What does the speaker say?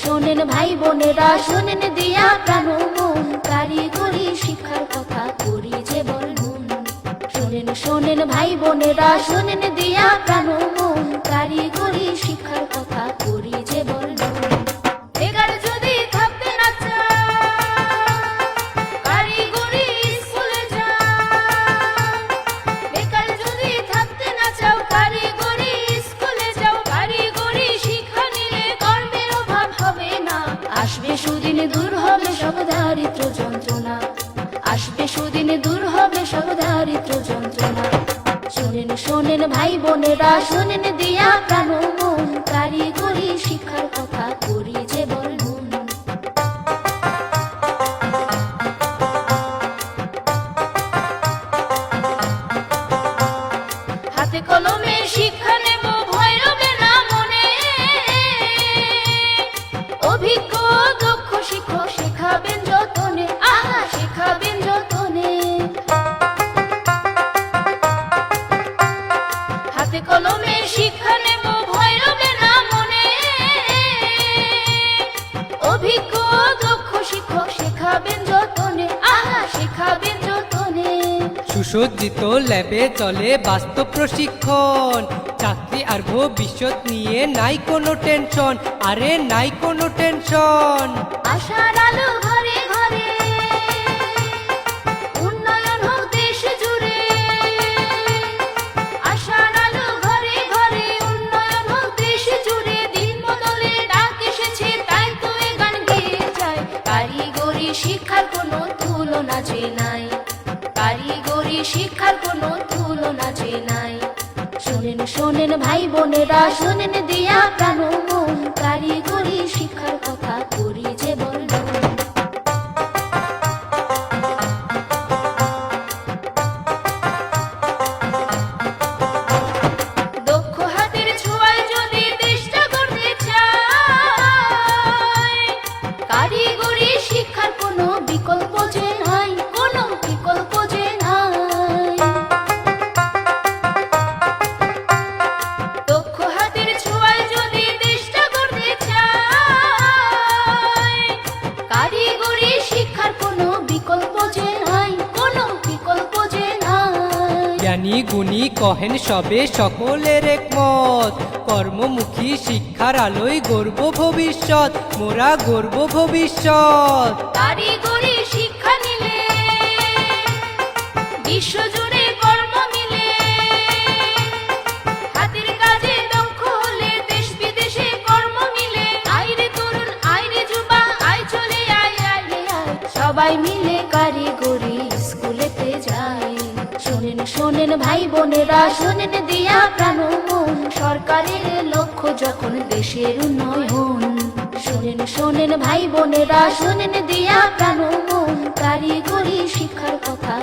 শোনেন ভাই বোনেরা, শোনেন দিয়া প্রাণ মন, কারিগরি শিক্ষার কথা করি যে বর্ণন। শোনেন ভাই বোনেরা, শোনেন দিয়া প্রাণ মন, কারিগরি শিক্ষার কথা করি যে বর্ণন। বেকার যদি থাকতে না চাও, কারিগরি স্কুলে যাও। বেকার যদি থাকতে না চাও, কারিগরি স্কুলে যাও। কারিগরি শিক্ষা নিলে কর্মের অভাব হবে না। আসবে সুদিন, দূর হবে সব দারিদ্র যন্ত্রণা। আসবে সুদিন, দূর হবে সব দারিদ্র যন্ত্রণা। শোনেন ভাই বোনেরা, শোনেন দিয়া প্রাণ মন, কারিগরি শিক্ষার কথা করি যে বর্ণন। হাতে কলমে শিক্ষা নেব, ভয় রবে না মনে। অভিজ্ঞ দক্ষ শিক্ষক শেখাবেন যতনে, আহা শেখাবেন যতনে। হাতে কলমে শিক্ষা নেব, ভয় রবে না মনে। অভিজ্ঞ দক্ষ শিক্ষক শেখাবেন যতনে, আহা শেখাবেন যতনে। সুসজ্জিত ল্যাবে চলে বাস্তব প্রশিক্ষণ, চাকরি আর ভবিষ্যৎ নিয়ে নাই কোনো টেনশন, আরে নাই কোনো টেনশন। আশার আলো ঘরে ঘরে, উন্নয়ন হোক দেশ জুড়ে। আশার আলো ঘরে ঘরে, উন্নয়ন হোক দেশ জুড়ে। দিন বদলে ডাক এসেছে, তাই তো এ গান গেয়ে যায়। কারিগরি শিক্ষার কোনো তুলনা যে নাই, কারিগরি শিক্ষার কোনো তুলনা যে নাই। শোনেন ভাই বোনেরা, শোনেন দিয়া প্রাণ মন, কারিগরি শিক্ষার কথা করি যে বর্ণন। দক্ষ হাতের ছোঁয়ায় যদি দেশটা গড়তে চায়, কারিগরি শিক্ষার কোনো বিকল্প যে নাই, কোনো বিকল্প যে নাই। দক্ষ হাতের ছোঁয়ায় যদি দেশটা গড়তে চায়, কারিগরি শিক্ষার কোনো বিকল্প যে নাই, কোনো বিকল্প যে নাই। জ্ঞানী গুণী কহেন সবে সকলের একমত, কর্মমুখী শিক্ষার আলোয় গর্ব ভবিষ্যৎ, মোরা গর্ব ভবিষ্যৎ। কারিগরি শিক্ষা নিলে বিশ্বজুড়ে কর্ম মিলে। হাতের কাজে দক্ষ হলে দেশ বিদেশে কর্ম মিলে। আইরে তরুণ, আইরে যুবা, আয় চলে আয় আয় রে আয়, সবাই মিলে কারিগরি স্কুলেতে যায়। শোনেন ভাই বোনেরা, শোনেন দিয়া প্রাণ মন, সরকারের লক্ষ্য যখন দেশের উন্নয়ন। শোনেন ভাই বোনেরা, শোনেন দিয়া প্রাণ মন, কারিগরি শিক্ষার কথা